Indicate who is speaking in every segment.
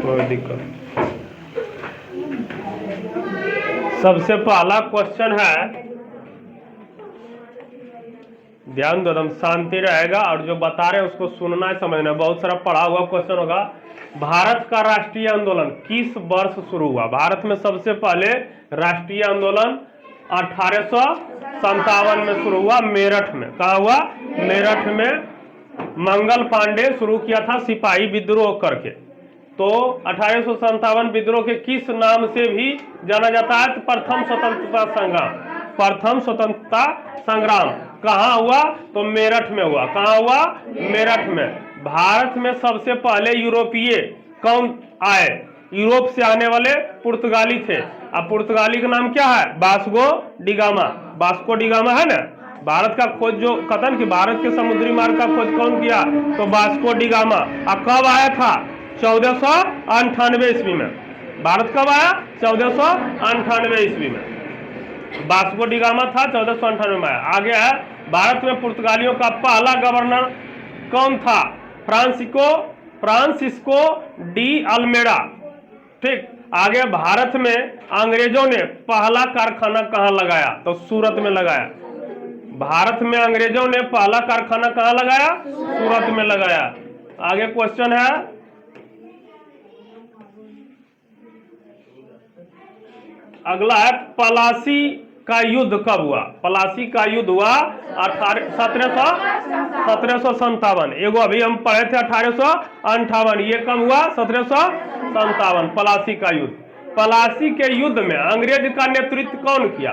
Speaker 1: कोई दिक्कत। सबसे पहला क्वेश्चन है, ध्यान दो, एकदम शांति रहेगा और जो बता रहे हैं उसको सुनना है, समझना। बहुत सारा पढ़ा हुआ क्वेश्चन होगा। भारत का राष्ट्रीय आंदोलन किस वर्ष शुरू हुआ? भारत में सबसे पहले राष्ट्रीय आंदोलन 1857 में शुरू हुआ, मेरठ में। कहा हुआ? मेरठ में मंगल पांडे शुरू किया था सिपाही विद्रोह करके। तो 1857 विद्रोह के किस नाम से भी जाना जाता है? तो प्रथम स्वतंत्रता संग्राम। प्रथम स्वतंत्रता संग्राम कहाँ हुआ? तो मेरठ में हुआ। कहाँ हुआ? मेरठ में। भारत में सबसे पहले यूरोपीय कौन आए? यूरोप से आने वाले पुर्तगाली थे। अब पुर्तगाली का नाम क्या है? Vasco da Gama. वास्को डिगामा है ना। भारत का खोज जो कथन कि भारत के समुद्री मार्ग का खोज कौन किया? तो वास्को डिगामा। अब कब आया था? 1498 ईस्वी में। भारत कब आया? 1498 ईस्वी में। वास्को डिगामा था, 1498 में आया। आगे है, भारत में पुर्तगालियों का पहला गवर्नर कौन था? Francisco de Almeida. ठीक। आगे, भारत में अंग्रेजों ने पहला कारखाना कहां लगाया? तो सूरत में लगाया। भारत में अंग्रेजों ने पहला कारखाना कहां लगाया? सूरत में लगाया। आगे क्वेश्चन है, अगला है, पलासी का युद्ध कब हुआ? पलासी का युद्ध हुआ 1757। एगो अभी हम पढ़े थे 1858, ये कब हुआ? 1757। पलासी का युद्ध। पलासी के युद्ध में अंग्रेज का नेतृत्व कौन किया?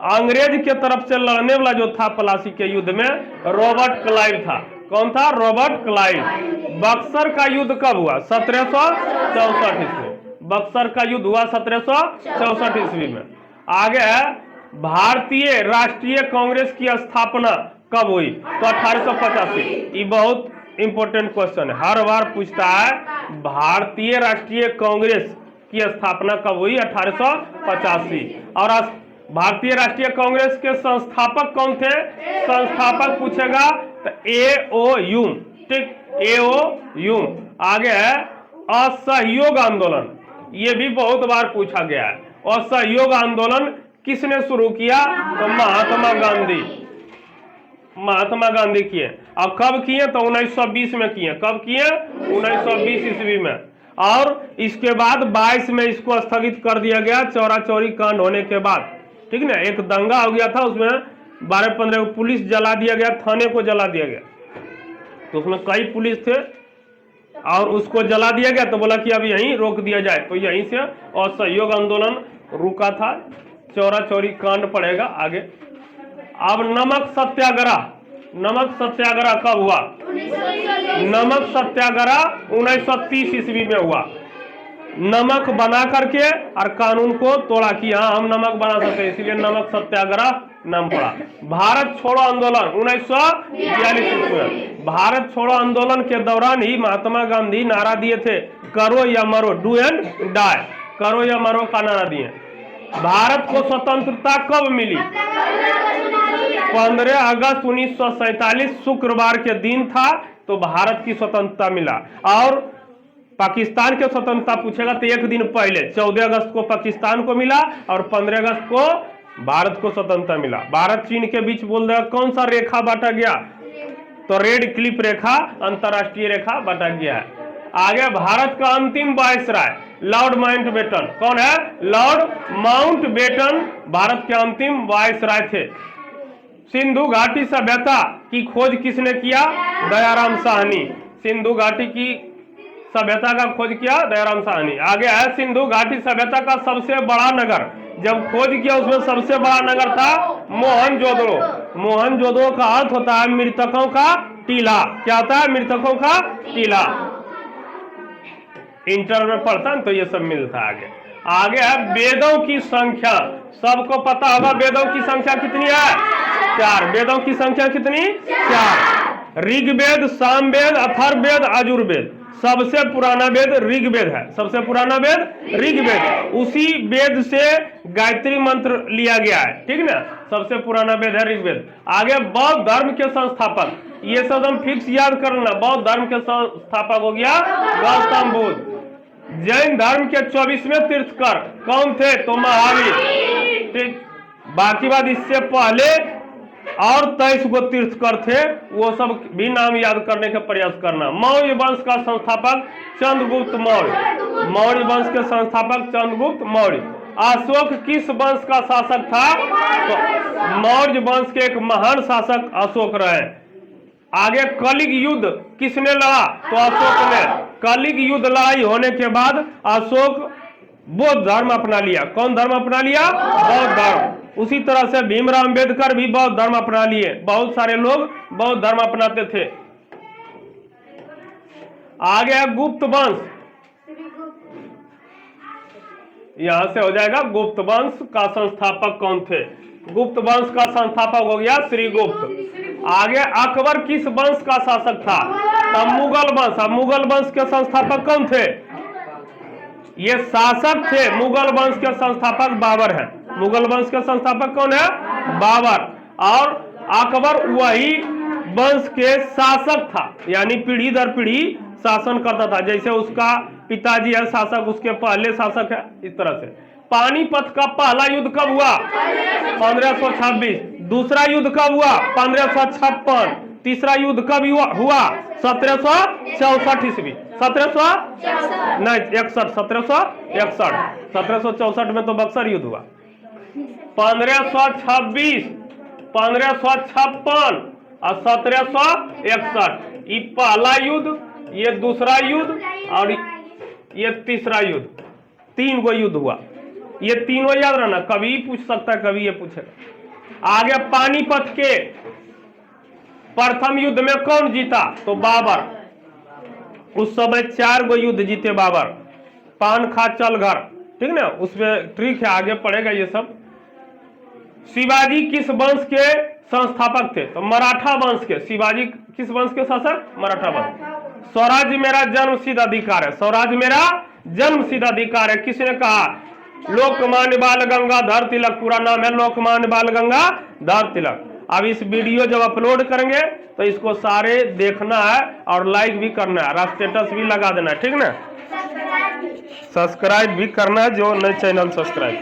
Speaker 1: अंग्रेज के तरफ से लड़ने वाला जो था पलासी के युद्ध में, रॉबर्ट क्लाइव था। कौन था? Robert Clive. बक्सर का युद्ध कब हुआ? 1764 ईस्वी। बक्सर का युद्ध हुआ 1764 ईस्वी में। आगे है, भारतीय राष्ट्रीय कांग्रेस की स्थापना कब हुई? तो 1885। ये बहुत इंपॉर्टेंट क्वेश्चन है, हर बार पूछता है। भारतीय राष्ट्रीय कांग्रेस की स्थापना कब हुई? 1885। और भारतीय राष्ट्रीय कांग्रेस के संस्थापक कौन थे? संस्थापक पूछेगा तो A.O. ह्यूम। ठीक, A.O. ह्यूम। आगे है, असहयोग आंदोलन। ये भी बहुत बार पूछा गया है। असहयोग आंदोलन किसने शुरू किया? तो महात्मा गांधी। महात्मा गांधी किए। और कब किए? तो 1920 में किए। कब किए? 1920 ईस्वी में। और इसके बाद 22 में इसको स्थगित कर दिया गया, चौरा चौरी कांड होने के बाद। ठीक ना, एक दंगा हो गया था, उसमें 12-15 पुलिस जला दिया गया, थाने को जला दिया गया। तो उसमें कई पुलिस थे और उसको जला दिया गया, तो बोला कि अब यहीं रोक दिया जाए। तो यहीं से असहयोग आंदोलन रुका था। चौरा चौरी कांड पड़ेगा आगे। अब नमक सत्याग्रह। नमक सत्याग्रह कब हुआ? नमक सत्याग्रह 1930 ईस्वी में हुआ। नमक बना करके और कानून को तोड़ा कि हाँ हम नमक बना सकते हैं, इसलिए नमक सत्याग्रह नाम पड़ा। भारत छोड़ो आंदोलन 1942 ईस्वी में। भारत छोड़ो आंदोलन के दौरान ही महात्मा गांधी नारा दिए थे, करो या मरो, डू एंड डाई। करो या मरो का नारा दिए। भारत को स्वतंत्रता कब मिली? 15 अगस्त 1947 शुक्रवार के दिन था, तो भारत की स्वतंत्रता मिला। और पाकिस्तान के स्वतंत्रता पूछेगा तो एक दिन पहले 14 अगस्त को पाकिस्तान को मिला और 15 अगस्त को भारत को स्वतंत्रता मिला। भारत चीन के बीच बोल रहा कौन सा रेखा बांटा गया? तो रेड क्लिफ रेखा, अंतरराष्ट्रीय रेखा बांटा गया है। आगे, भारत का अंतिम वायसराय लॉर्ड माउंटबेटन। कौन है? लॉर्ड माउंटबेटन भारत के अंतिम वायसराय थे। सिंधु घाटी सभ्यता की खोज किसने किया? दयाराम साहनी। सिंधु घाटी की सभ्यता का खोज किया दयाराम साहनी। आगे है, सिंधु घाटी सभ्यता का सबसे बड़ा नगर जब खोज किया उसमें सबसे बड़ा नगर था मोहनजोदड़ो। मोहनजोदड़ो का अर्थ होता है मृतकों का टीला। क्या होता है? मृतकों का टीला। इंटर में पढ़ता है तो ये सब मिलता है। आगे है, वेदों की संख्या। सबको पता होगा वेदों की संख्या कितनी है? 4। वेदों की संख्या कितनी? 4। ऋग्वेद, सामवेद, अथर्ववेद, यजुर्वेद। सबसे पुराना वेद ऋग्वेद है, सबसे पुराना वेद ऋग्वेद, उसी वेद से गायत्री मंत्र लिया गया है, ठीक ना। सबसे पुराना वेद है ऋग्वेद। आगे बौद्ध धर्म के संस्थापक, ये सब हम फिक्स याद करना। बौद्ध धर्म के संस्थापक हो गया गौतम बुद्ध। जैन धर्म के 24वें तीर्थकर कौन थे? तो महावीर, ठीक। बाकी बात इससे पहले और 23 गो तीर्थकर थे, वो सब भी नाम याद करने का प्रयास करना। मौर्य वंश का संस्थापक चंद्रगुप्त मौर्य, मौर्य वंश के संस्थापक चंद्रगुप्त मौर्य। अशोक किस वंश का शासक था? तो मौर्य वंश के एक महान शासक अशोक रहे। आगे कलिग युद्ध किसने लड़ा? तो अशोक ने। कलिग युद्ध लड़ाई होने के बाद अशोक बौद्ध धर्म अपना लिया। कौन धर्म अपना लिया? बौद्ध धर्म। उसी तरह से भीमराव अंबेडकर भी बौद्ध धर्म अपना लिए। बहुत सारे लोग बौद्ध धर्म अपनाते थे। आगे गुप्त वंश, यहां से हो जाएगा गुप्त वंश का संस्थापक कौन थे? गुप्त वंश का संस्थापक हो गया श्रीगुप्त। आगे अकबर किस वंश का शासक था? तब मुगल वंश। अब मुगल वंश के संस्थापक कौन थे? ये शासक थे। मुगल वंश के संस्थापक बाबर है। मुगल वंश के संस्थापक कौन है? बाबर। और अकबर वही वंश के शासक था, यानी पीढ़ी दर पीढ़ी शासन करता था। जैसे उसका पिताजी है शासक, उसके पहले शासक है, इस तरह से। पानीपत का पहला युद्ध कब हुआ? 1526। दूसरा युद्ध कब हुआ? 1556। तीसरा युद्ध कब हुआ? 1764 ईस्वी। 1764 में तो बक्सर युद्ध हुआ। 1526, 1556 और 1761, ये पहला युद्ध, ये दूसरा युद्ध और ये तीसरा युद्ध। 3 गो युद्ध हुआ। ये तीनों याद रहना, कभी पूछ सकता है, कभी ये पूछेगा। आगे पानीपत के प्रथम युद्ध में कौन जीता? तो बाबर। उस समय 4 गो युद्ध जीते बाबर। पान खा चल घर, ठीक ना, उसमें ट्रिक है, आगे पड़ेगा ये सब। शिवाजी किस वंश के संस्थापक थे? तो मराठा वंश के। शिवाजी किस वंश के शासक? मराठा वंश। स्वराज्य मेरा जन्म सिद्ध अधिकार है, स्वराज्य मेरा जन्म सिद्ध अधिकार है, किसने कहा? लोकमान्य बाल गंगाधर तिलक, पूरा नाम है लोकमान्य बाल गंगाधर तिलक। अब इस वीडियो जब अपलोड करेंगे तो इसको सारे देखना है और लाइक भी करना है और स्टेटस भी लगा देना है, ठीक ना। सब्सक्राइब भी करना है, जो नए चैनल सब्सक्राइब